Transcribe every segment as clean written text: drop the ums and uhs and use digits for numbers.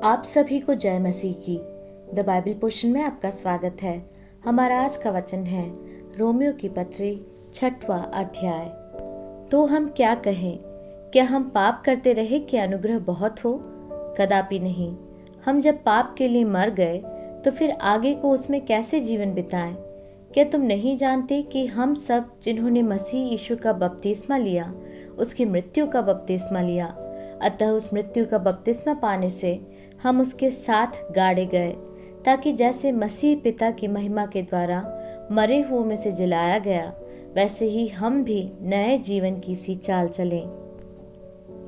आप सभी को जय मसीह की। द बाइबल पोर्शन में आपका स्वागत है। हमारा आज का वचन है रोमियो की पत्री 6वां अध्याय। तो हम क्या कहें? क्या हम पाप करते रहे कि अनुग्रह बहुत हो? कदापि नहीं। हम जब पाप के लिए मर गए तो फिर आगे को उसमें कैसे जीवन बिताएं? क्या तुम नहीं जानते कि हम सब जिन्होंने मसीह यीशु का बपतिस्मा लिया, उसकी मृत्यु का बपतिस्मा लिया, अतः उस मृत्यु का बपतिस्मा पाने से हम उसके साथ गाड़े गए, ताकि जैसे मसीह पिता की महिमा के द्वारा मरे हुओं में से जिलाया गया, वैसे ही हम भी नए जीवन की सी चाल चलें।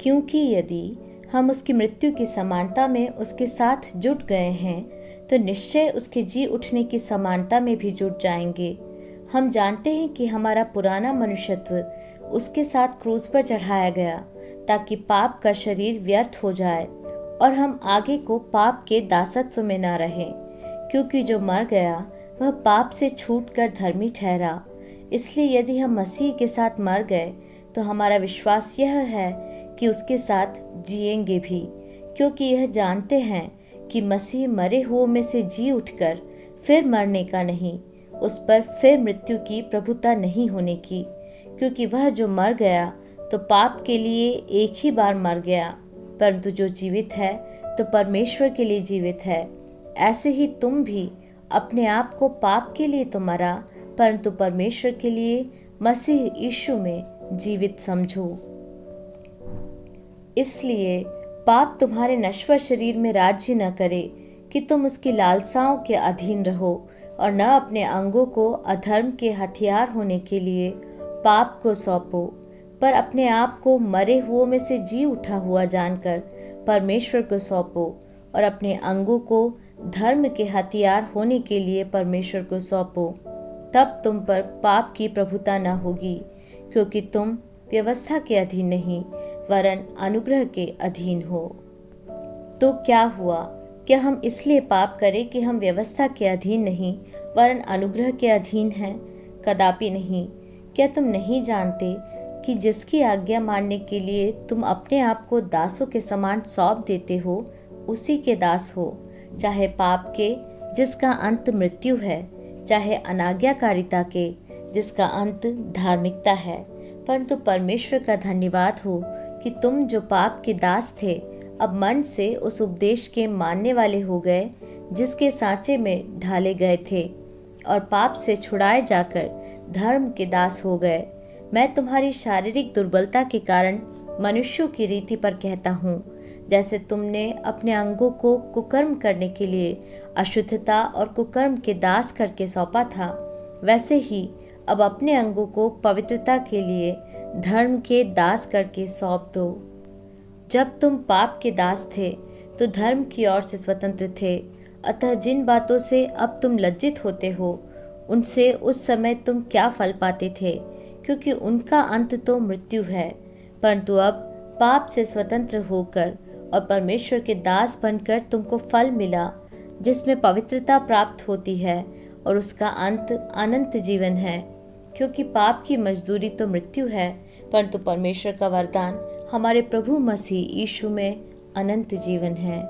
क्योंकि यदि हम उसकी मृत्यु की समानता में उसके साथ जुट गए हैं, तो निश्चय उसके जी उठने की समानता में भी जुट जाएंगे। हम जानते हैं कि हमारा पुराना मनुष्यत्व उसके साथ क्रूस पर चढ़ाया गया, ताकि पाप का शरीर व्यर्थ हो जाए और हम आगे को पाप के दासत्व में न रहें, क्योंकि जो मर गया वह पाप से छूटकर धर्मी ठहरा। इसलिए यदि हम मसीह के साथ मर गए तो हमारा विश्वास यह है कि उसके साथ जिएंगे भी, क्योंकि यह जानते हैं कि मसीह मरे हुओं में से जी उठकर फिर मरने का नहीं, उस पर फिर मृत्यु की प्रभुता नहीं होने की। क्योंकि वह जो मर गया तो पाप के लिए एक ही बार मर गया, परंतु जो जीवित है तो परमेश्वर के लिए जीवित है। ऐसे ही तुम भी अपने आप को पाप के लिए तो मरा, परंतु परमेश्वर के लिए मसीह यीशु में जीवित समझो। इसलिए पाप तुम्हारे नश्वर शरीर में राज्य न करे कि तुम उसकी लालसाओं के अधीन रहो, और न अपने अंगों को अधर्म के हथियार होने के लिए पाप को सौंपो, पर अपने आप को मरे हुओं में से जी उठा हुआ जानकर परमेश्वर को सौंपो, और अपने अंगों को धर्म के हथियार होने के लिए परमेश्वर को सौंपो। तब तुम पर पाप की प्रभुता न होगी, क्योंकि तुम व्यवस्था के अधीन नहीं वरन अनुग्रह के अधीन हो। तो क्या हुआ? क्या हम इसलिए पाप करें कि हम व्यवस्था के अधीन नहीं वरन अनुग्रह के अधीन हैं? कदापि नहीं। क्या तुम नहीं जानते कि जिसकी आज्ञा मानने के लिए तुम अपने आप को दासों के समान सौंप देते हो, उसी के दास हो, चाहे पाप के जिसका अंत मृत्यु है, चाहे अनाज्ञाकारिता के जिसका अंत धार्मिकता है। परंतु परमेश्वर का धन्यवाद हो कि तुम जो पाप के दास थे, अब मन से उस उपदेश के मानने वाले हो गए जिसके सांचे में ढाले गए थे, और पाप से छुड़ाए जाकर धर्म के दास हो गए। मैं तुम्हारी शारीरिक दुर्बलता के कारण मनुष्यों की रीति पर कहता हूँ, जैसे तुमने अपने अंगों को कुकर्म करने के लिए अशुद्धता और कुकर्म के दास करके सौंपा था, वैसे ही अब अपने अंगों को पवित्रता के लिए धर्म के दास करके सौंप दो। जब तुम पाप के दास थे तो धर्म की ओर से स्वतंत्र थे, अतः जिन बातों से अब तुम लज्जित होते हो, उनसे उस समय तुम क्या फल पाते थे, क्योंकि उनका अंत तो मृत्यु है। परंतु अब पाप से स्वतंत्र होकर और परमेश्वर के दास बनकर तुमको फल मिला, जिसमें पवित्रता प्राप्त होती है और उसका अंत अनंत जीवन है। क्योंकि पाप की मजदूरी तो मृत्यु है, परंतु परमेश्वर का वरदान हमारे प्रभु मसीह यीशु में अनंत जीवन है।